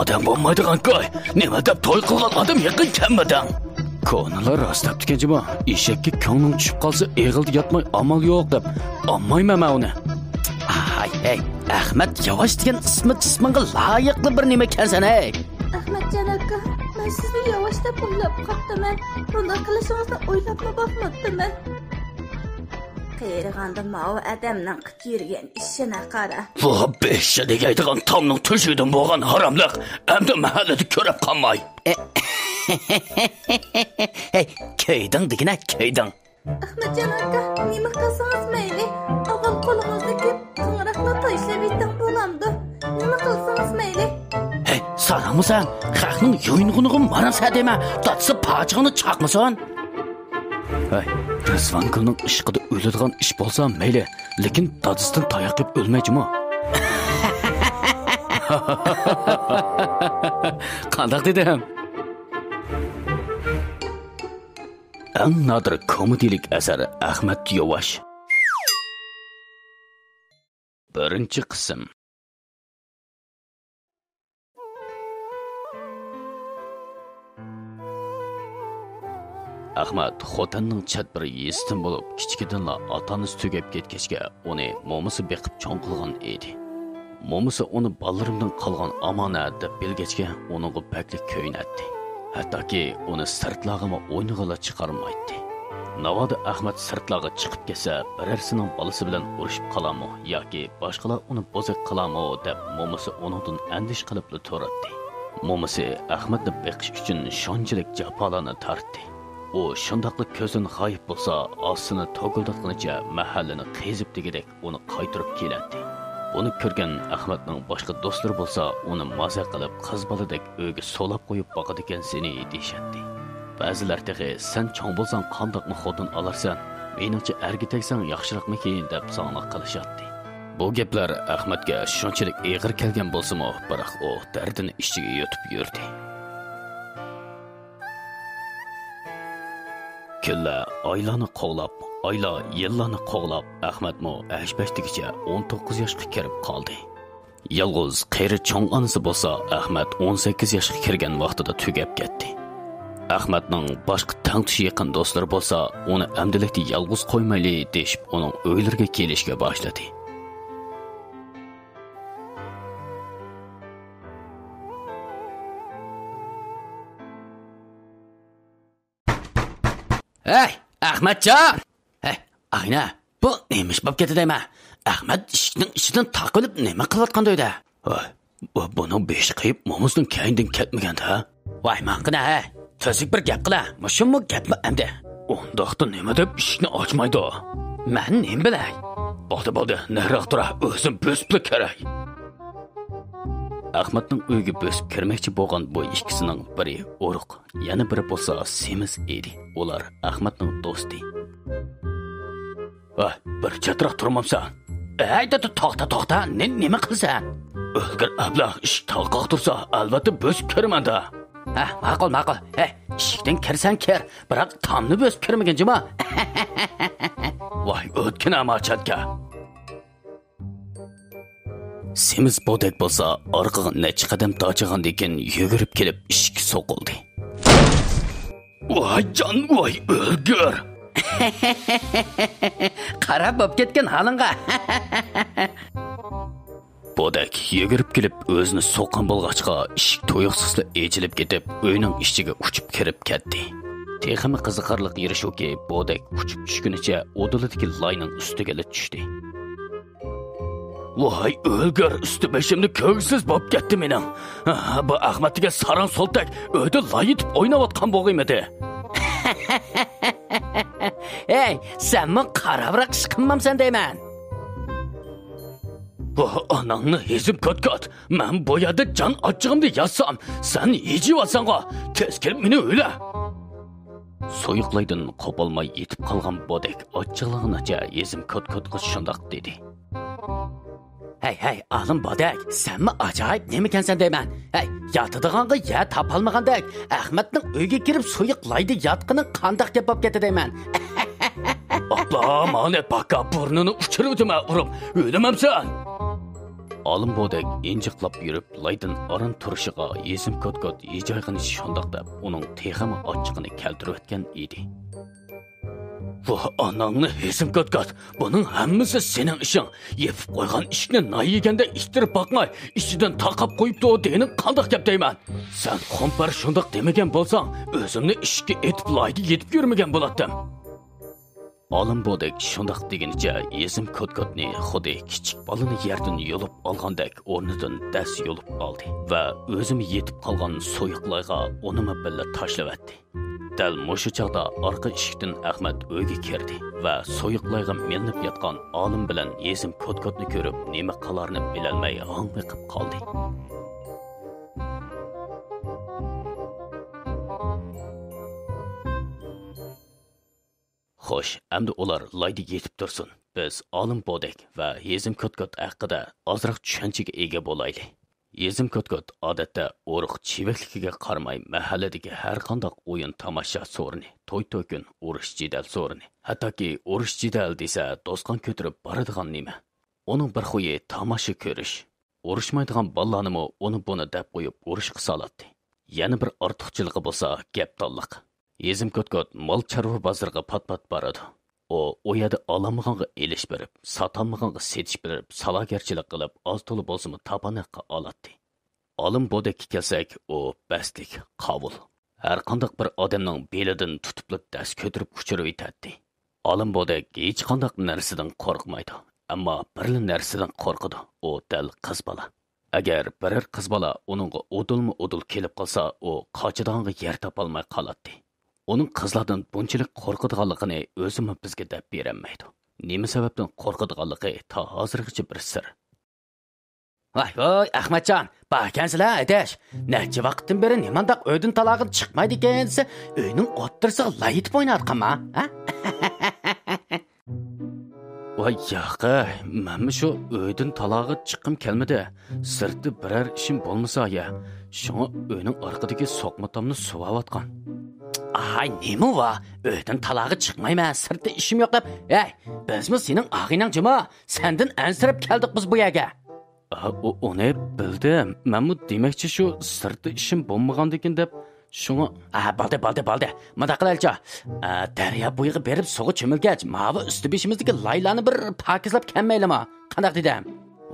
odam bo'lmaydigan ko'y. Nima deb to'y qilgan odam yaqin kelmading? Ko'nalar rostlab tikajima. Eshakka ko'ngling tushib qolsa, eg'ildi yotmay amal yo'q deb. Olmayman men uni. Hey, Ahmad Yavaş degan ismingga loyiqli bir nima kelsan, ey. Ahmadjon aka, men sizni Yavaş deb o'ylab qoptiman. Bunday qilishingizni o'ylabmi boqmabdiman. Qeyrig'anda ma'u adamning qilib yurgan ishini qara. Bu beshi degaydigan tomning tushidan bo'lgan haromlik, endi mahallada ko'rib qolmay. Hey, keyding degina, keyding. Ahmadjon aka, nima qilsangiz mayli. Avval qo'lingizni kep, so'ngroqni tashlab yetdim bo'lamdi. Nima qilsangiz mayli. Hey, sanamsan, xalqning yo'yinig'ini marasa dema, tatsa pachig'ini chaqmasan. Hey, Rizvanqulning ishqida o'ladigan ish bo'lsa mayli, lekin dadisidan tayoq yeb o'lmaychimi? Qanday dedim? Eng nadir komedilik asari Ahmad Yavaş. Birinchi qism. Ahmad xotinning chat bir yestin bo'lib, kichkidanla ota-onasi tugab ketgachga uni momisi beqib cho'ng qilgan edi. Momisi uni bolarimdan qolgan omonat deb bilgachga uningga baklik ko'ynatdi. Hattoki uni sirtlog'ima o'ynag'ala chiqarmaydi. Navoda Ahmad sirtlog'a chiqib kelsa, birarsining bolasi bilan urushib qolarmi yoki boshqalar uni bozak qilarmi deb momisi uningdan andish qilib turardi. Momisi Ahmadni beqish uchun shunchalik jafolarni tortdi. U shundaqli ko'zin g'oyib bo'lsa, ostini to'g'ildatganicha mahallani qezib degidek uni qaytirib keladi. Buni ko'rgan Ahmadning boshqa do'stlari bo'lsa, uni maza qilib qiz boladek uyga solab qo'yib boqadi ekan seni deyshadi. Ba'zilar tag'i sen cho'ng bo'lsang qandoqmi xotin olarsan, meningcha erga tegsang yaxshiroqmikin deb sog'liq qilishadi. Bu gaplar Ahmadga shunchalik og'ir kelgan bo'lsa-mu, biroq u dardini ichiga yutib yurdi. Kunlar oylarni qo'lab, oylar yillarni qo'lab, Ahmadmo 85gacha 19 yoshga kirib qoldi. Yolg'iz qeyri cho'ng onasi bo'lsa, Ahmad 18 yoshga kirgan vaqtida tugab ketdi. Ahmadning boshqa tangtish yaqin do'stlari bo'lsa, uni amdilikda yolg'iz qo'ymayli deb uning uylariga kelishga boshladi. Hey, Ahmadjon! Hey, ayna, bu nemish bo'p ketadimi? Ahmad ishning ichidan taqilib nima qilayotganda edi? Voy, buni besh qiyib momuzning kayindan ketmaganda. Voy, manqina, ha. Tezlik bir gap qila. Mushimmi gapmi endi? Undaqda nima deb ishni ochmaydi? Men nima bilay? Bo'ldi, nariroq tura, o'zim bo'sib kerak. Ahmadning uyga bo'sib kirmoqchi bo'lgan bu ikkisining biri O'ruq, yana biri bo'lsa Semiz edi. Ular Ahmadning do'sti. Voy, bir chatroq turmamsan. Ayda to'xta, nima qilsan? O'lgir ablah, ish talqoq tursa, albatta bo'sib kirmanda. Ha, ma'qul. Hey, ishikdan kirsan kir, biroq tomni bo'sib kirmagan jima. Voy, o'tkin amachatga. Semiz bodek bo'lsa, orqaga necha qadam to'chigandan keyin yugurib kelib ishga so'qildi. Voy jon, voy o'lgur. Qarab bo'p ketgan halingga. Bodek yugurib kelib o'zini so'qan bo'lg'achqa ishik to'yiqsizla echilib ketib, uyning ichiga uchib kirib ketdi. Texmi qiziqarli yeri shuki, Bodek uchib tushgunicha o'dilidagi layning ustiga tushdi. Voy o'lgur, usti beshimni ko'ngsiz bo'p ketdi mening. Bu Ahmadga sarang soltak o'yda layitib o'ynayotgan bo'g'imidi. Ey, senmi qarabroq ish qilmamsan deyman. Anangni hezib kot. Men bu yerda jon ochig'imni yazsam, sen yejivatsan-ku. Tez kelib meni o'yla. So'yiqlaydan qopolmay yetib qolgan Bodek ochig'lig'icha yezim kot shundoq dedi. Hey, olim Bodek, senmi ajoyib nemikansan deyman. Hey, yotadiganga ya topolmagandek, Ahmadning uyga kirib so'yiqlaydi yotqini qandoq gap bo'lib ketdi deyman. Abla, mane baka burnini uchiruvdima urib, o'limamsan. Olim bodek injiqlab yurib, laydan aran turishig'a Yezim Kotkot yejoyg'ini shundoq deb, uning texami ochiqini keltirib o'tgan edi. Bu anangni Yezim Kotkot, buning hammasi sening ishing. Yepib qo'ygan ishni nay yeganda ishtirib boqmay, ichidan taqab qo'yibdi o deyni qandoq gap deyman. Sen qompar shundoq demagan bo'lsang, o'zimni ishga etib layga yetib yurmagan bo'lardim. Olim bodek shundoq deginicha Yezim Kotkotni xuddi kichik bolani yerdan yolib olgandek o'rnidan das yolib oldi va o'zimi yetib qolgan so'yiqlarga unimi billa tashlab etdi. Dal mushu chaqda orqa eshikdan Ahmad uyga kirdi va so'yiqlarga melinib yotgan olim bilan Yezim Kotkotni ko'rib, nima qilarini bilolmay hangiqib qoldi. Xo'sh, endi ular layda yetib tursin. Biz olim bodek va Yezim Kotkot haqida ozroq tushunchaga ega bo'laylik. Yezim Kotkot odatda o'riq chivakligiga qaramay mahalladagi har qanday o'yin tomosha so'rini, to'y-to'kun urush jidal so'rini, hattoki urush jidal desa do'stqon ko'tirib boradigan nima. Uning bir xuyi tomosha ko'rish. Urushmaydigan bolalarni uni buni deb qo'yib urushga soladi. Yana bir ortiqchiligi bo'lsa gap talliq. Yezim Kotkot mol chorva bozoriga pat-pat boradi. O yerda olamaganga elish berib, sotalmaganga setish berib, salagarchilik qilib, oz to'la bo'lsa-mu tapanaqqa oladi. Olim bodekka kelsak, o bastik, qovul. Har qanday bir odamning belidan tutib das ko'tarib kuchirib etadi. Olim bodek hech qanday narsadan qo'rqmaydi, ammo bir narsadan qo'rqadi. O dal qiz bola. Agar biror qiz bola uningga odulma-odul kelib qolsa, o qochidonga yer topolmay qoladi. Onun qizlardan bunchalik qo'rqadiganligini o'zim bizga deb berolmaydi. Nima sababdan qo'rqadiganligi ta hozirgacha bir sir. Voy, Ahmadjon, bakansizlar, adash. Necha vaqtdan beri nimandaq uydan talog'i chiqmaydi ekansiz, uyning o'ttirsiga layitib o'ynatqanma, ha? Voy, yo'q, men shu uydan talog'i chiqqim kelmadi. Sirtda biror ishim bo'lmasa ya, shunga uyning orqadagi so'qmatomni suvayotgan. Ay, nima va? Uydan talog'i chiqmayman, sirtda ishim yo'q deb. Ey, bizmi sening og'inang jima? Sendan ansirib keldik biz bu yerga. Uni bildim. Men demakchi shu sirtda ishim bo'lmagandikin deb shunga baldi. Mana qilaycha. Daryo bo'yiga berib sug'i cho'milgach, mavi usti beshimizdagi laylarni bir pakizlab kelmaylimi? Qanday dedim?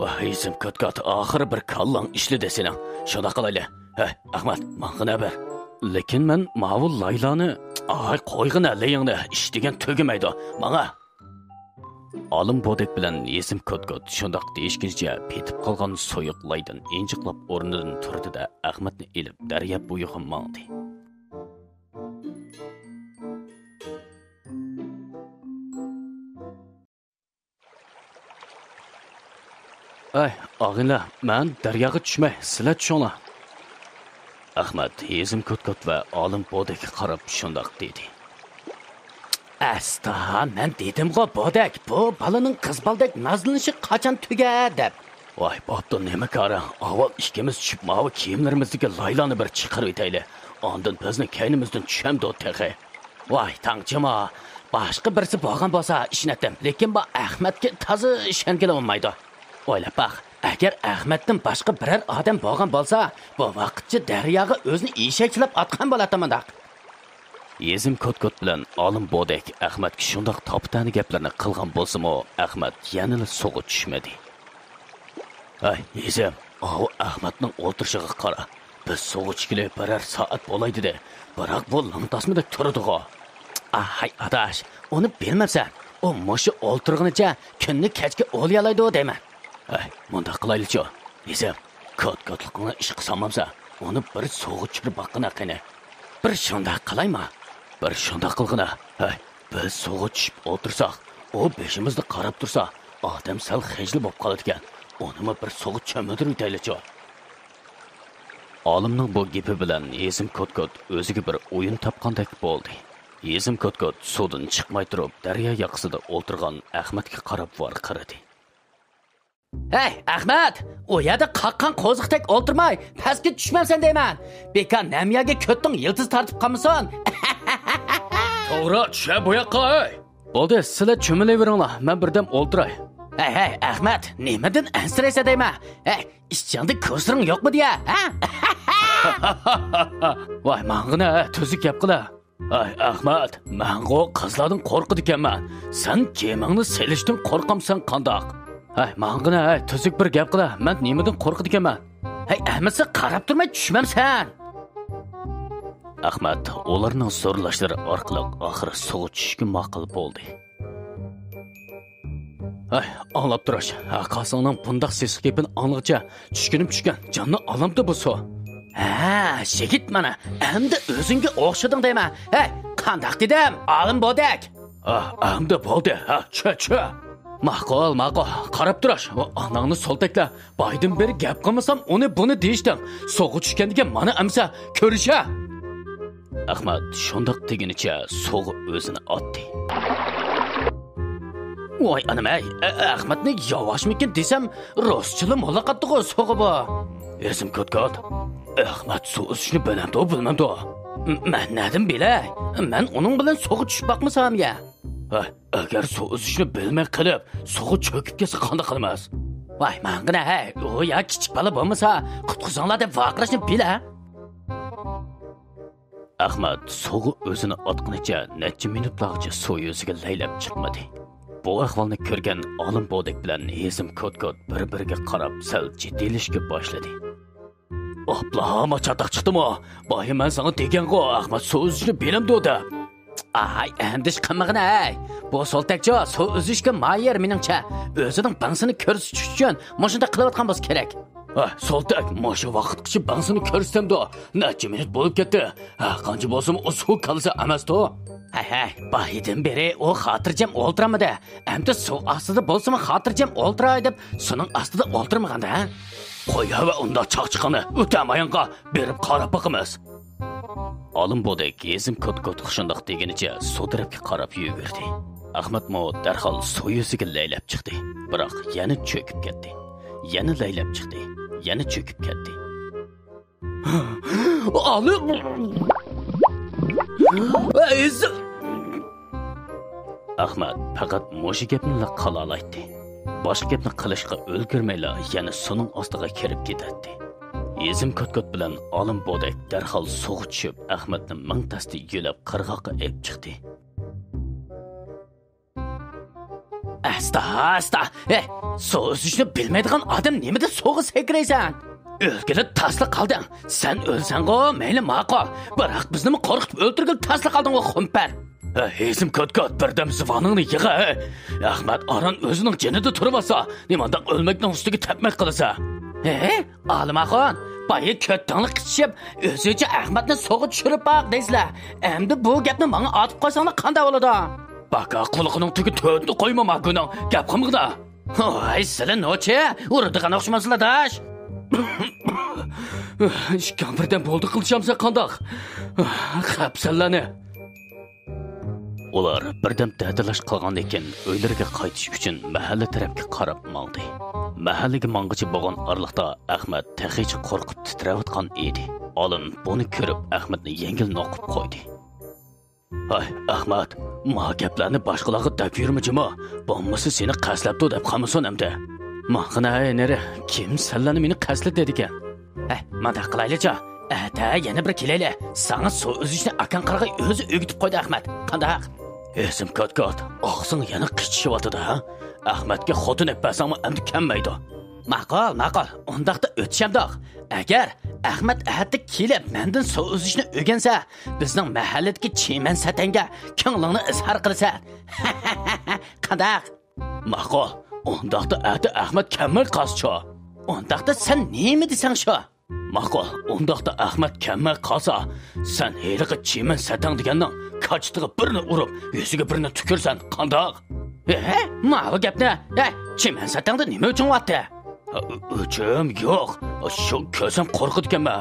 Voy, Yezim Kotkot, oxiri bir kallang ishladi sening. Shunda qilayli. Hey, Ahmad, menga ber. Lekin men mavi laylani qo'yg'ina leyingni ish degan tugamaydi. Menga olim bodek bilan Yezim Kotkot shundoq deyishguncha petib qolgan so'yiq laydan injiqlab o'rnidan turdi-da Ahmadni elib daryo bo'yiga mangdi. Ay, og'inlar, men daryoga tushmay, sizlar tushinglar. Ahmad Yezim Kotkot va olim bodekga qarab shundoq dedi. Asta, men dedim-ku bodek, bu balaning qiz baldek nazlanishi qachon tugar deb. Voy, bo'pti, nima qara? Avval ikkimiz tushib mavi kiyimlarimizdagi laylani bir chiqarib etayli. Ondan bizni kaynimizdan tushamdi o'tag'i. Voy, tangchima, boshqa birisi bo'lgan bo'lsa ishnatim, lekin bu Ahmadga toza ishongila olmaydi. O'ylab baq. Agar Ahmaddan boshqa biror odam bo'lgan bo'lsa, bu vaqtcha daryoga o'zini eshakchilab atgan bo'lardi. Yezim Kotkot bilan olim bodek Ahmadga shundoq toptani gaplarni qilgan bo'lsa-mu, Ahmad yanada sug'i tushmadi. Ay, Yezim, Ahmadning o'tirishiga qara. Biz sug'ichkili biror soat bo'laydi-da, biroq bu langtasmidek turadi-ku. Hay, adash, uni bilmabsan. U mushu o'ltirg'inicha kunni kechga o'lyalaydi deyman. Ay, bunda qilaylik-chi. Yezim, Kotkotlikni ish qilsamamsa, uni bir sug'i tushirib boqqina qani. Bir shunda qilaymi? Bir shunda qilg'ina. Ay, biz sug'i tushib o'tirsak, u beshimizni qarab tursa, odam sal xijli bo'lib qoladi ekan. Unimi bir sug'i cho'midirib etaylik-chi. Olimning bu gapi bilan Yezim Kotkot o'ziga bir o'yin topgandek bo'ldi. Yezim Kotkot suvdan chiqmay turib, daryo yoqasida o'tirgan Ahmadga qarab varqiradi. Hey, Ahmad, o yerda qaqqan qo'ziqdek o'ltirmay, pastga tushmamsan deyman. Bekor namyaga ko'tding, yildiz tartib qolmasin. To'g'ri, tusha bu yoqqa. Bo'ldi, sizlar cho'milaveringlar, men birdam o'ltiray. Hey, Ahmet, nimadan ansiraysa deyman? Hey, ishchingda ko'zing yo'qmi deya? Voy, mang'ina, tuzuk gap qila. Ay, Ahmet, mengo qizlardan qo'rqidi ekanman. Sen kemingni selishdan qo'rqamsan qandoq? Ay, mang'ina, tuzuk bir gap qila. Men nimadan qo'rqidi ekanman? Hey, Ahmet, sen qarab turmay tushmamsan. Ahmet, ularning so'rlashlari orqali oxiri suvga tushishga ma'qul bo'ldi. Ay, anlab turish. Qasingning bundaq sesiq gapini anglag'cha tushgan jonni olamdi bu suv. Ha, shigit mana. Endi o'zingga o'xshading deyman. Hey, qandaq dedim? Olim bo'ldik. Endi bo'ldi. Ha, cha. Ma'qul. Qarab turish. Onangni soltakla. Baydan beri gap qilmasam, uni buni deyishdim. Suvga tushgandiga mana amsa ko'risha. Ahmad shundoq deginicha suvga o'zini otdi. Voy anam, Ahmadni yavaşmikin desam, rostchilim muloqotdi-ku suvga bu. Esim ko'tkot. Ahmad suv o'sishni bilmamdi. Men nadim bilay? Men uning bilan suvga tushib boqmasam ya. Agar suv o'sishni bilmay qilib, suvga cho'kib ketsa qanday qilamiz? Voy, mangina, u ya kichik bola bo'lmasa, qutqizinglar deb vaqirashni bila. Ahmad suvga o'zini otqunicha necha minutlarcha suv yuziga laylab chiqmadi. Bu ahvolni ko'rgan olim bo'dak bilan Ezim ko'tkot bir-biriga qarab sal jiddiylikka boshladi. Oplama chataq chiqdimi? Boy men sana degan-ku, Ahmad suv o'zishni bilamdi deb. Ay, endish qilmag'in ay. Bu soltakcha suv o'zishga mayir meningcha. O'zining bangsini ko'rsatish uchun mashina qilayotgan bo'lsa kerak. Soltak, mashu vaqtgacha bangsini ko'rstamdi. Necha minut bo'lib ketdi. Qancha bo'lsa o suv qalsa emas-ku. Hey, baydan beri o xotirjam o'ltiramidi. Endi suv ostida bo'lsa-mi xotirjam o'ltiray deb, suning ostida o'ltirmaganda, qo'ya va unda chaqchiqani o'tamayonga berib qarab boqamiz. Olim bo'dak Ezim ko'tkot shundoq deginicha suv tarafga qarab yugurdi. Ahmad mo darhol suv yuziga laylab chiqdi. Biroq yana cho'kib ketdi. Yana laylab chiqdi. Yana cho'kib ketdi. Olim Ahmad faqat mo'sha gapni qila oladi. Boshqa gapni qilishga ulgurmayla yana suning ostiga kirib ketadi. Ezim ko'tkot bilan olim bo'dak darhol suvga tushib, Ahmadni mingtasdi yo'lab qirg'oqqa olib chiqdi. Asta. Suv o'sishni bilmaydigan odam nimada suvga sakraysan? O'lgilib tasla qolding. Sen o'lsang-ku, mayli ma'qul. Biroq bizni qo'rqitib o'ltirgil tasla qolding-ku xumpar. Ezim ko'tkot birdam zivoningni yig'a. Ahmad aran o'zining jinida turib olsa, nimanda o'lmakning ustiga tapmak qilsa. Olimaxon, boyi ko'ttingni qichishib, o'zicha Ahmadni suvga tushirib boq deysizlar. Endi bu gapni menga otib qo'ysanglar qanday bo'ladi? Baka quliqining tugi to'dni qo'yma maguning gap qilmag'da. Voy, sizlar nocha, uradigan o'xshamasizlar dash. Ishkan birdan bo'ldi qilshamsa qandoq? Qapsanlarni. Ular birdam ta'dalash qilgan ekan, uylariga qaytish uchun mahalla tarafga qarab mangdi. Mahallaga mang'ichi bo'lgan orliqda Ahmad taxichi qo'rqib titrayotgan edi. Olim buni ko'rib Ahmadni yengil noqib qo'ydi. Ay, Ahmad, ma gaplarni boshqalarga deb yurmijimi? Bo'lmasa seni qaslabdi deb qamason hamda. Maqina nere, kim sallani meni qaslab dedi ekan? Manda qilaylicha. Ata yana bir kelayli. Sana suv o'zishni akan qarg'ay o'zi o'gitib qo'ydi Ahmad. Qandaq? Esim ko'tkot, og'zing yana qichishib-otdi ha? Ahmadga xotin epasangmi endi kammaydi. Ma'qul, undaqda o'tishamdoq. Agar Ahmad ahadda kelib mendan suv o'zishni o'rgansa, bizning mahalladagi cheman satanga ko'nglingni izhor qilsa. Qandaq? Ma'qul, undaqda Ahmad kammal qascho. Undaqda sen nima desang shu? Ma'qul, undaqda Ahmad kammal qolsa, sen heliqi cheman satang deganning qochtig'i birini urib, yuziga birini tukirsan, qandaq? Ma'qul gapni. Cheman satangda nima uchun o'tdi? O'chim yo'q. Shu ko'zim qo'rqitganman.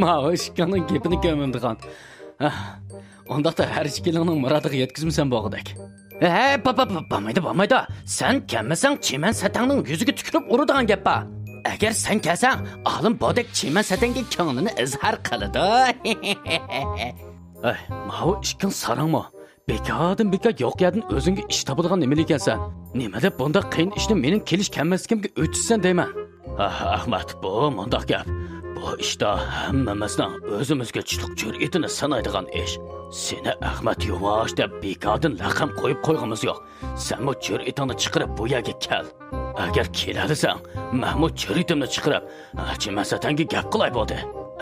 Ma'oshkaning gapini ko'mimdigan. Ondaqda har ikkalingning murodiga yetkazmasan bo'g'idak. Bo'lmaydi. Sen kelmasang cheman satangning yuziga tukirib uradigan gap bor. Agar sen kelsang, olim bo'dak cheman satanga ko'nglini izhor qiladi. Ma'o ishkin sarangmi? bekordan bekor yo'q yerdan o'zingga ish topadigan nima ekansan? Nima deb bunda qiyin ishni mening kelish kelmasligimga o'tishsan deyman. Ahmad, bu mundaq gap. Bu ishda hammamizning o'zimizga tushliq jur'atini sanaydigan ish. Seni Ahmad Yuvosh deb bekordan laqam qo'yib qo'yg'imiz yo'q. Sen bu jur'atini chiqarib bu yerga kel. Agar keladisan, Mahmud jur'atimni chiqarib, chimasatanga gap qilay bo'ldi.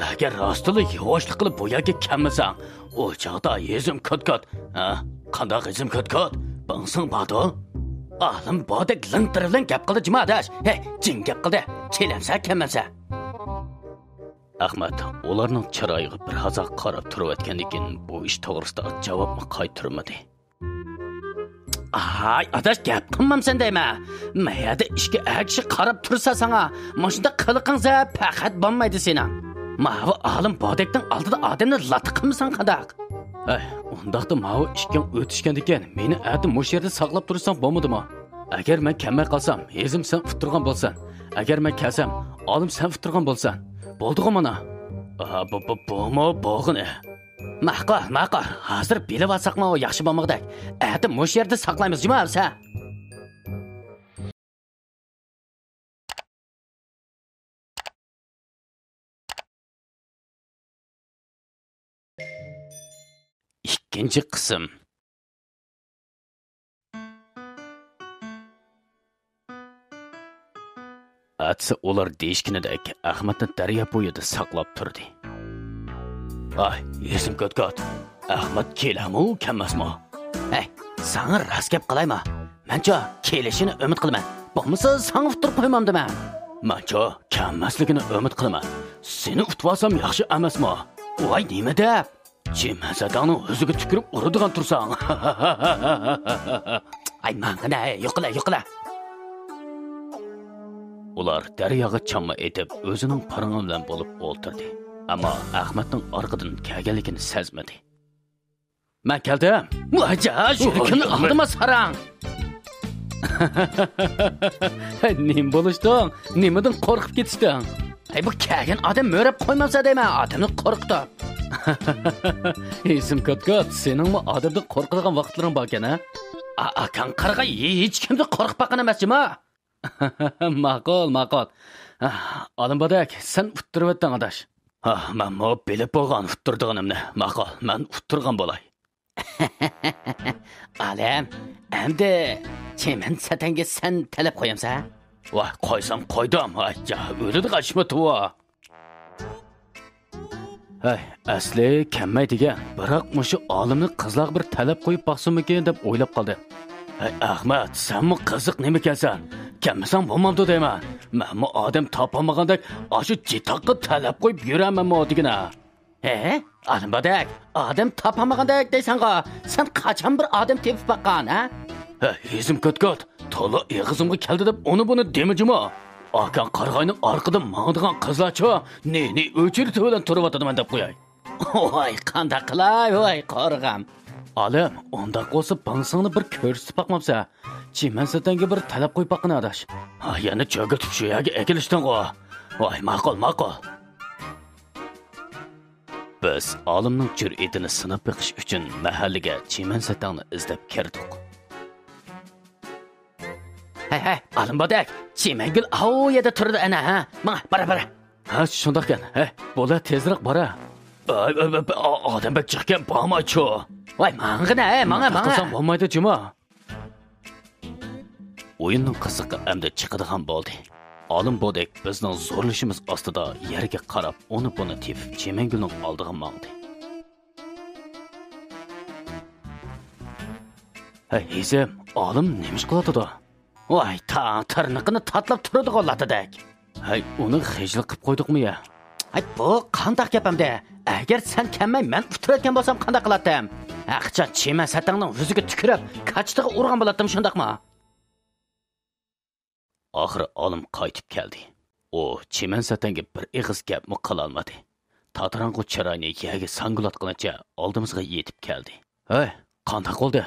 Agar rostlik yuvoshlik qilib bu yerga kelmasang, o chaqda yezim kot-kot. Qanday yezim kot-kot? Bangsang bado? Alim bodek lintirlan gap qildi jimadash. Hey, jin gap qildi. Kelamsa, kelmasa. Ahmad ularning chiroyiga bir hazoq qarab turayotgandan bu ish to'g'risida javobni qaytarmadi. Ay, adash gap qilmamsan deyma. Mayada ishga akshi qarab tursa sana, mashunda qiliqingza faqat bo'lmaydi sening. Mavi alim bodekning oldida odamni latqimsan qadaq. Ay, undaqda mavi ishgan o'tishgan ekan, meni ati mush yerda saqlab tursang bo'lmadimi? Agar men kelmay qolsam, o'zim sen futurgan bo'lsan. Agar men kelsam, olim sen futurgan bo'lsan. Bo'ldi-ku mana. Bu bo'g'ini. Maqqa. Hozir bilib olsaqmi o yaxshi bo'lmoqdak. Ati mush yerda saqlaymiz, jimo'sa. İkinci qism. Atsa ular deyishkinidek Ahmadni daryo bo'yida saqlab turdi. Ay, esim kot-kot. Ahmad kelamu kelmasmi? Hey, sana rast gap qilaymi? Mencha kelishini umid qilaman. Bo'lmasa sana futurib qo'ymamdimi? Mencha kelmasligini umid qilaman. Seni utvolsam yaxshi emasmi? Voy, nima deb? Chimasadani o'ziga tukirib uradigan tursang. Ay, mangina, yo'qla. Ular daryoga chamma etib o'zining parangi bilan bo'lib o'ltirdi. Ammo Ahmadning orqadan kelganligini sezmadi. Men keldim. Vaja, shirkini oldima sarang. Nim bo'lishding? Nimadan qo'rqib ketishding? Ay, bu kelgan odam mo'rab qo'ymasa deyman, odamni qo'rqitdi. Esim kot-kot, seningmi odamdan qo'rqadigan vaqtlaring bor ekan, ha? Akan qarg'a hech kimni qo'rqitmagan emasmi? Ma'qul. Olim bodak, sen uttiribding adash. Men mo bilib bo'lgan uttirdig'imni. Ma'qul, men uttirgan bo'lay. Alam, endi chemen satanga sen talab qo'yamsan? Voy, qo'ysam qo'ydim. Ayja, o'lidi qashmatu. Hey, asli kelmaydigan. Biroq mushu olimni qizlar bir talab qo'yib baqsimikin deb o'ylab qoldi. Hey, Ahmad, senmi qiziq nima ekansan? Kelmasang bo'lmamdi deyman. Menmi odam topolmagandek, ashu jitoqqa talab qo'yib yuramanmi odigina? Olimbodak, odam topolmagandek deysan-ga, sen qachon bir odam tepib baqqan, ha? Ezim kot-kot, to'la eg'izimga keldi deb uni buni demijimi? Akan qarg'ayning orqadan mangdigan qizlarcha, ne o'chirib bilan turib o'tadiman deb qo'yay. Voy, qanday qilay, voy qarg'am. Alim, undaq bo'lsa bangsangni bir ko'rsatib baqmabsa, chiman satanga bir talab qo'yib baqina adash. Yana cho'g'itib shu yerga ekilishding qo'y. Voy, ma'qul. Biz olimning jur'atini sinab beqish uchun mahallaga chiman satangni izlab kirdik. Hey, Alimbodak, chimangul yerda turdi ana, ha? Mana, bara. Ha, shundoq ekan. Bo'la tezroq bora. Odam bek chiqqan borma-chu. Voy, mang'ina, manga. Qilsam bo'lmaydi, juma. O'yinning qiziqi endi chiqadigan bo'ldi. Alimbodak bizning zo'rlashimiz ostida yerga qarab, uni buni tepib chimangulning oldiga mangdi. Hey, izim, olim nemish qiladi? Voy, tirniqini tatlab turadigan latadak. Hay, uni xijil qilib qo'ydikmi ya? Ay, bu qanday gapimda? Agar sen kelmay men utirayotgan bo'lsam qanday qiladim? Aqcha chima satangning yuziga tukirib, kachtiga urgan bo'ladim shundaqmi? Oxiri olim qaytib keldi. O chiman satanga bir ig'iz gapmi qila olmadi. Tatarang'u chiroyni yerga sangulatqanicha oldimizga yetib keldi. Hey, qanday qoldi?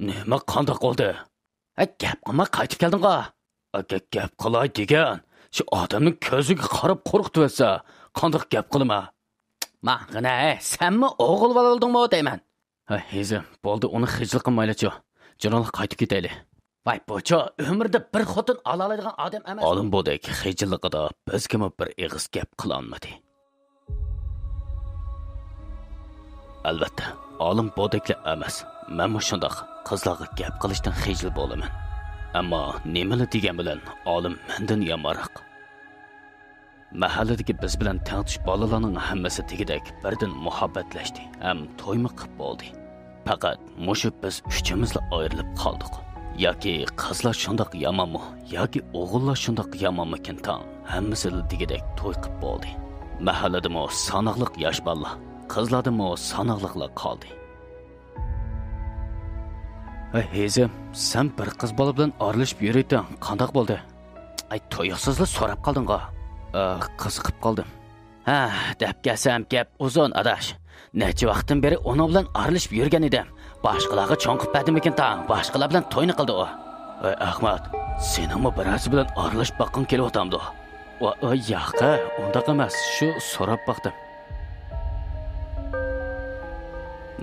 Nima qanday qoldi? Gap qilma qaytib kelding-a. Gap qilay degan. Shu odamning ko'ziga qarab qo'rqitib qanday gap qilma? Ma'qina, senmi o'g'il bo'lildingmi deyman? Hezim, bo'ldi, uni xijil qilmayli-chi. Janob qaytib ketayli. Vay, bocha, umrda bir xotin ala oladigan odam emas. Olim bo'dak xijilligida bizga bir eg'iz gap qila olmadi. Albatta, olim bo'daklar emas. Men shundoq qizlarga gap qilishdan xijil bo'laman. Ammo nimani degan bilan olim mendan yomonroq. Mahalladagi biz bilan tengtish bolalarning hammasi tegidek birdan muhabbatlashdi, ham to'ymi qilib bo'ldi. Faqat mushu biz uchimizla ayrilib qoldik. Yoki qizlar shundoq yomonmi, yoki o'g'illar shundoq yomonmikin tang, hammasi tegidek to'y qilib bo'ldi. Mahalladami sanoqliq yosh bolalar, qizlardami sanoqliqlar qoldi. Hezim, sen bir qiz bola bilan ayrılışıp yürüydün, qandaq bo'ldi? Ay, to'yiqsizla so'rab qolding-a? Qiziqib qoldim. Deb kelsam gap uzun adash. Necha vaqtdan beri ona bilan ayrılışıp yurgan edim. Boshqalarga cho'nqib badimikin tang, boshqalar bilan to'yni qildi u. Ahmad, senimi birasi bilan ayrılışıp baqqan kelyapti. Yo'q, undaq emas, shu so'rab baqdim.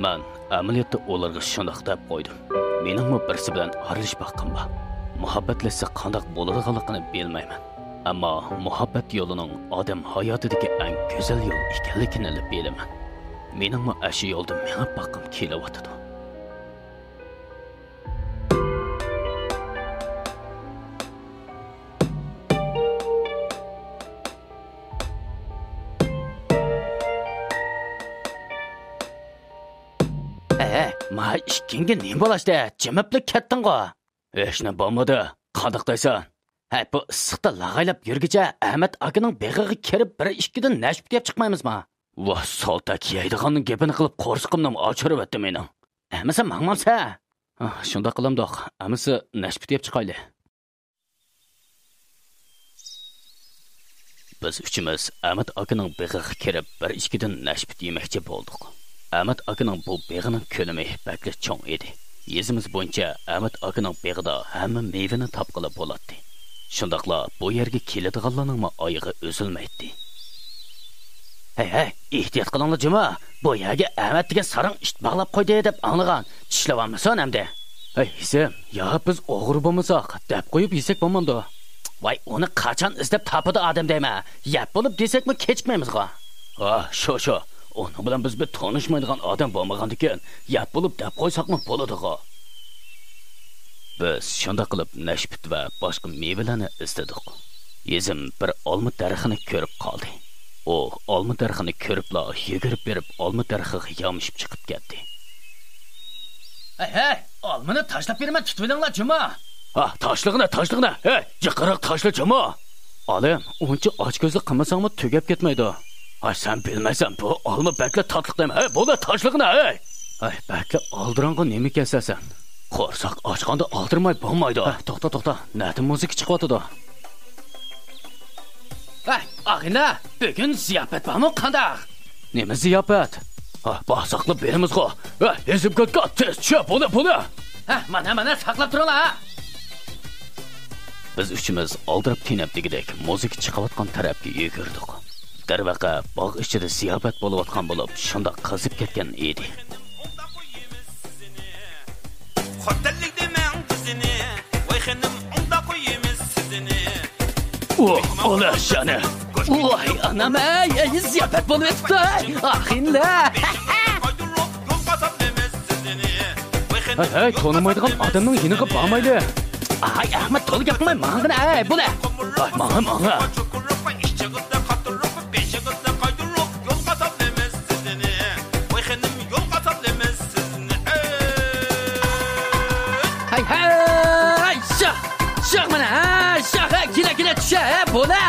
Men amaliyotda ularga shundoq deb qo'ydim. Meningmi birisi bilan ayrılışıp baqqan bor. Muhabbatlashsa qandaq bo'ladiganligini bilmayman. Ammo muhabbat yo'lining odam hayotidagi eng go'zal yo'l ekanligini bilaman. Meningmi ashi yo'lda mengib baqqim kelyapti. Ma ikkinga nima bo'lashdi? Jimiblik ketding-ku. Hechna bo'lmadi. Qandaq deysan? Bu issiqda lag'aylab yurgicha Ahmad akaning beg'iga kirib 1-2 dan nashib deb chiqmaymizmi? Voh, soltak yeydiganning gapini qilib qo'rqimni ochirib o'tdi mening. Amisa mangmamsa? Shunda qilamdoq. Amisa nashib deb chiqayli. Biz uchimiz Ahmad akaning beg'iga kirib 1-2 dan nashib yemoqchi bo'ldik. Ahmad akaning bu beg'ining ko'lami bakli cho'ng edi. Yezimiz bo'yicha Ahmad akaning beg'ida hamma mevani topqilib bo'ladi. Shundaqla bu yerga keladiganlarning oyog'i uzilmaydi. Hey, ehtiyot qilinglar juma. Bu yerga Ahmad degan sarang ish bog'lab qo'ydi deb anglagan. Tishlavanmisan hamda. Hizim, yo biz o'g'ri bo'lmasak, deb qo'yib yesak bo'lmamdi. Voy, uni qachon izlab topadi odam deyma. Yap bo'lib desakmi kechmaymiz-ku. Shu. Onun bilan biz bir tanışmaydigan odam bo'lmagandikan, yap bo'lib deb qo'ysaqmi bo'ladi-ku. Biz shunda qilib nashbit va boshqa mevalarni izladik. Yezim bir olma daraxtini ko'rib qoldi. O olma daraxtini ko'ribla yugurib berib olma daraxiga yomishib chiqib ketdi. Hey, olmani tashlab berma, tutvidinglar juma. Tashlig'ini. Hey, jiqiriq tashla juma. Olim, uncha ochko'zlik qilmasangmi tugab ketmaydi. Sen bilmaysan, bu olma bakla tatliq dema. Bo'la tashlig'ini, bakla oldirang'i nima kesasan? Qo'rsoq ochganda oldirmay bo'lmaydi. To'xta. Nati musiqa chiqyapti. Ag'ina, bugun ziyofat bormi qandaq? Nima ziyofat? Bosaqlab beramiz-ku. Ezib ketgan, tez tushib, buni. Mana saqlab turinglar. Biz uchimiz oldirib tinab degidek musiqa chiqayotgan tarafga yugurdik. Darvaqa bog' ichida ziyofat bo'layotgan bo'lib, shunda qizib ketgan edi. Xotinlik demang qizini, voy xonim, unda qo'yimiz sizini. Ola shani. Voy anam, ziyofat bo'lib ketdi. Axinlar. Hey, tanımaydigan odamning yiniga bormaydi. Ahmad to'g'ri gapirmay, mang'ina, buni. Mang'a. Gila tusha, bo'la.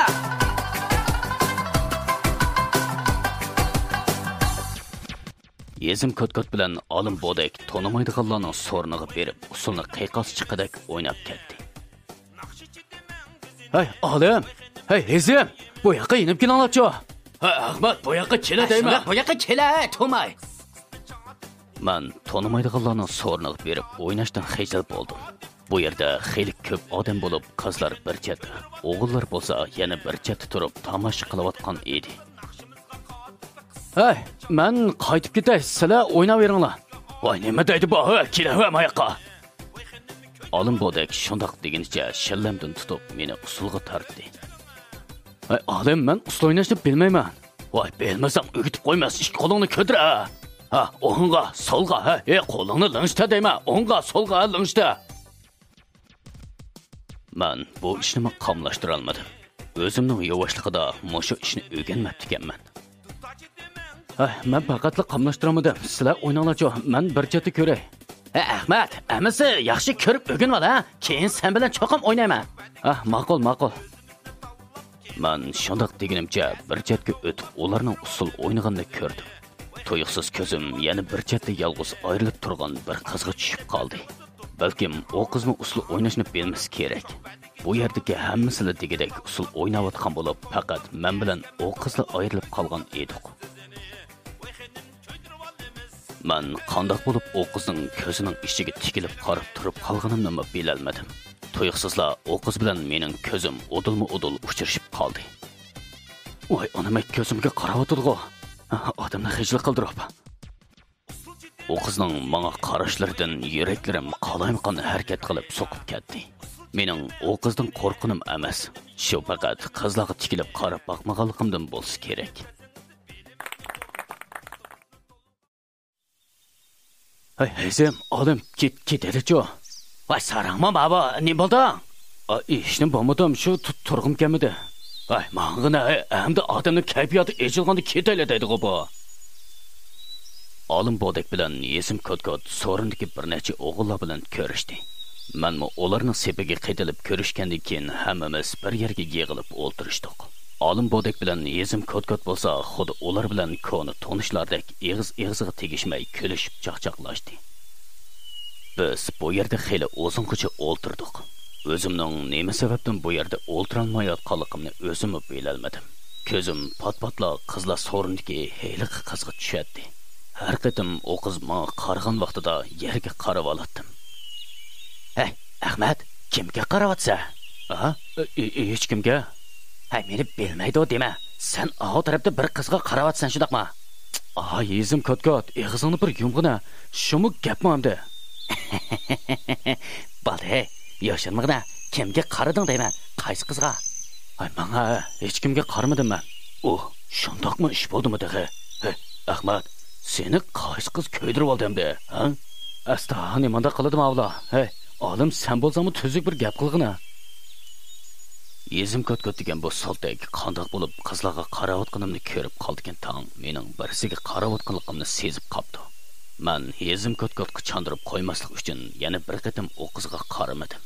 Yezim ko'tkot bilan olim bo'dak tonimaydiganlarning so'rniga berib, usulni qayqos chiqadak o'ynab ketdi. Hey, olim. Hey, Yezim, bu yoqqa inib kelinglar-chi. Ahmad, bu yoqqa kela deyman. Bu yoqqa kela, to'may. Men tonimaydiganlarning so'rniga berib, o'ynashdan xijil bo'ldim. Bu yerda xeyli ko'p odam bo'lib, qizlar bir chetda, o'g'illar bo'lsa yana bir chetda turib tomosha qilayotgan edi. Hey, men qaytib ketay, sizlar o'ynaveringlar. Voy, nima deydi bu? Kelaver mayoqqa. Olim bodek shundoq deginicha shallamdan tutib meni usulga tortdi. Ay, olim, men usul o'ynashni bilmayman. Voy, bilmasam o'gitib qo'ymas, ikki qo'lingni ko'tira. Ha, o'ngga, solga, ha, qo'lingni linchta deyma, o'ngga, solga linchta. Men bu ishni qamlashtira olmadim. O'zimning yovashligida mushu ishni o'rganmabdi ekanman. Ay, men faqatla qamlashtiramadim. Sizlar o'ynanglarchi, men bir chetda ko'ray. Ahmad, amisi yaxshi ko'rib o'rganib ol, ha? Keyin sen bilan cho'qim o'ynayman. Ma'qul, ma'qul. Men shundoq deganimcha bir chetga o'tib, ularning usul o'ynaganini ko'rdim. To'yiqsiz ko'zim yana bir chetda yolg'iz ayrilib turgan bir qizga tushib qoldi. Balkim o qizning usul o'ynashni bilmasi kerak. Bu yerdagi hammasilar degidek usul o'ynayotgan bo'lib, faqat men bilan o qizlar ayrilib qolgan edik. Men qandoq bo'lib o qizning ko'zining ichiga tikilib qarab turib qolganimni bilolmadim. To'yiqsizlar o qiz bilan mening ko'zim udul uchrashib qoldi. Voy, onam ko'zimga qarayotdi-ku. Odamni xijil qildirib. O qizning menga qarashlaridan yuraklarim qalaymiqan harakat qilib so'qib ketdi. Mening o qizdan qo'rqinim emas, shu faqat qizlarga tikilib qarab boqmaganligimdan bo'lsa kerak. Ay, hezim, olim, ketedi-chu. Vay, sarangma baba, ne bo'ldi? Ishni bo'lmadim, shu turg'im kelmadi. Ay, mang'ina, hamda odamning kayfiyati echilganda ketayli deydi-ku bu. Olim bodek bilan yesim ko'tkot sorindagi bir necha o'g'illar bilan ko'rishdi. Menmi ularning sepiga qitilib ko'rishgandan keyin hammamiz bir yerga yig'ilib o'tirishdik. Olim bodek bilan yesim ko'tkot bo'lsa, xuddi ular bilan koni tonishlardek eg'iz-eg'iziga tegishmay kulishib chaqchaqlashdi. Biz bu yerda xeyli uzungacha o'tirdik. O'zimning nima sababdan bu yerda o'tirolmayotganligimni o'zim bilolmadim. Ko'zim pat-patla qizlar sorindagi heyliq qizga tushadi. Har qatim o qiz menga qaragan vaqtida yerga qarab olatdim. Hey, Ahmad, kimga qarayapsa? Hech kimga. Hay, meni bilmaydi dema. Sen o tarafda bir qizga qarayapsan, shundaqmi? Yezim ko'tkot, eg'izingni bir yumg'ina. Shumi gapmi hamda? Balde, yoshirmag'ina, kimga qarading deyman? Qaysi qizga? Ay, menga hech kimga qaramadim men. Shundaqmi ish bo'ldimi deg'i? Hey, Ahmad, seni qaysi qiz ko'ydirib oldimda, ha? Asta, nimanda qildim avlo? Hey, olim, sen bo'lsangmi tuzuk bir gap qilg'ina. Yezim ko'tkot degan bu soltak qandoq bo'lib qizlarga qarayotganimni ko'rib qoldigan tang mening birisiga qarayotganligimni sezib qopdi. Men yezim ko'tkotga chandırib qo'ymaslik uchun yana bir qatim o qizga qaramadim.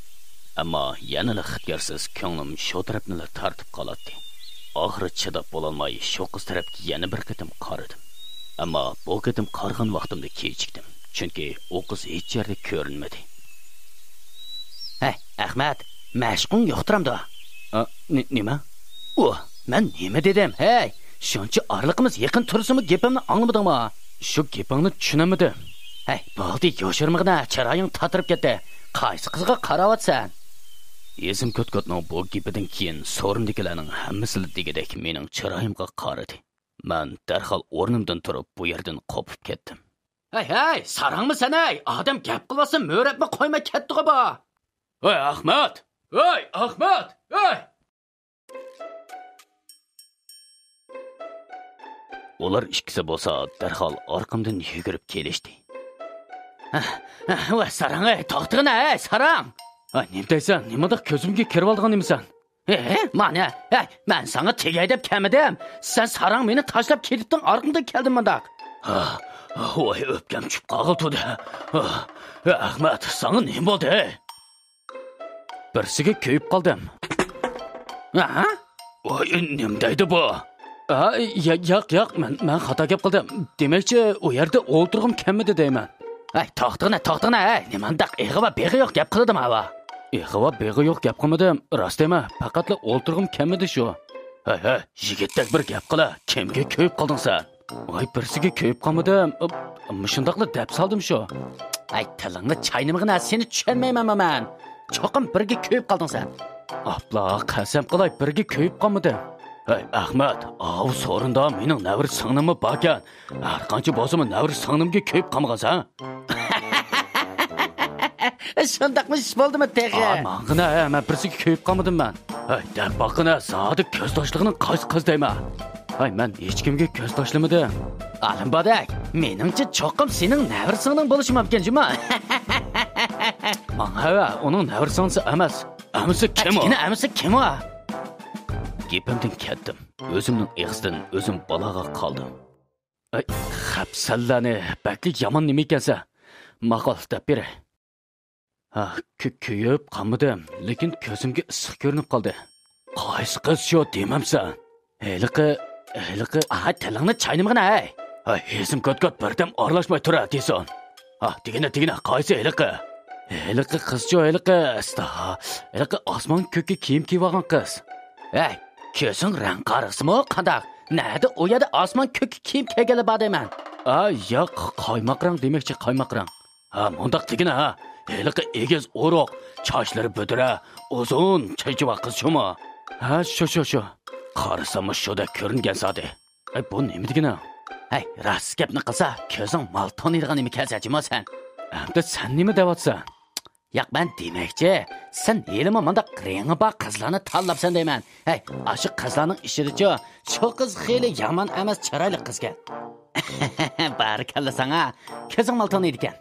Ammo yanada xityarsiz ko'nglim shu tarafni tartib qoladi. Oxiri chidab bo'lolmay shu qiz tarafga yana bir qatim qaradim. Ammo bu qatim qargan vaqtimda kechikdim, chunki o qiz hech yerda ko'rinmadi. Hey, Ahmad, mashqung yo'qtiramda. Nima? Men nima dedim? Hey, shuncha orliqimiz yaqin tursimi gapimni anglamadingmi? Shu gapingni tushunamadim. Hey, bo'ldi, yoshirmag'ina, chiroying tatirib ketdi. Qaysi qizga qarayapsan? Yezim ko'tkotning bu gapidan keyin so'rindikilarning hammasi degidek mening chiroyimga qaradi. Men darhol o'rnimdan turib bu yerdan qopib ketdim. Hey, sarangmi sen, ey? Odam gap qilsa mo'rabni qo'ymay ketdi-ku bu. Hey, Ahmad! Hey, Ahmad! Hey! Ular ikkisi bo'lsa darhol orqamdan yugurib kelishdi. Va sarang, to'xtag'ina, sarang. Nima deysan? Nimada ko'zimga kirib olgan emisan? Mana, men sana tegay deb kelmadim. Sen sarang meni tashlab ketibding, orqamdan kelding mendaq. Voy, o'pkam tushib qoldi. Ahmad, sana nima bo'ldi? Birsiga ko'yib qoldim. Voy, nima deydi bu? Yo'q, men xato gap qildim. Demakchi, u yerda o'ltirg'im kelmadi deyman. To'xtag'ina, nimandaq eg'i va beg'i yo'q gap qildim ava. Eg'i va beg'i yo'q gap qilmadim, rost dema, faqatla o'ltirg'im kelmadi shu. Hey, yigitdek bir gap qila, kimga ko'yib qolding sen? Voy, birsiga ko'yib qolmadim. Shundaqla deb soldim shu. Tilingni chaynimag'ina, seni tushunmayman men. Cho'qim birga ko'yib qolding sen. Abla, qasam qilay, birga ko'yib qolmadim. Hey, Ahmad, so'rinda mening navir singlimmi borkan. Har qancha bo'lsa-mu navir singlimiga ko'yib qolmagansan. Şundaqmı iş boldimi teği? Mağına, mən birisiga köyüp qalmadım mən. Dəb baxına, sadı közdaşlığının qaysı qız deyma. Mən heç kimga közdaşlamadım. Alimbadak, meningcha cho'qim sening navrisingning bo'lishi mumkin juma. Hava, onun nəvrisansı emas. Amisi kim o? Yine amisi kim o? Gepimdən ketdim. Özümün eğizdən özüm balağa qaldım. Xəpsəlləni, bəklik yaman nima ekansa, maqal deb beri. Köyüb qalmadım, lekin ko'zimga issiq ko'rinib qoldi. Qaysi qiz shu demamsan? Heliqi, Tilingni chaynimgina ay. Hezim kot birdam aralashmay tura deysan. Degina, qaysi heliqi? Heliqi qizcha, heliqi osmon ko'kka kiyim kiyib olgan qiz. Ko'zing rang qarasimi qandaq? Nerede o yerda osmon ko'k kiyim kiygali bor deyman. Yo'q, qaymoq rang demakchi, qaymoq rang. Mundaq degina, heliqi egiz o'roq, chochlari budra, uzun, chaychiva qiz shumi? Shu. Qarasam shuda ko'ringan sodi. Bu nima degina? Rost gapni qilsa, ko'zing mal toniydigan nima kelsa sen. Hamda sen nima deyapsan? Yo'q, men demakchi, sen elimi mundaq rengi bor qizlarni tanlabsan deyman. Aşı qizlarning ishirichi, shu qiz xeyli yomon emas, chiroyli qizga. Barakalla sana. Ko'zing mal toniydi ekan.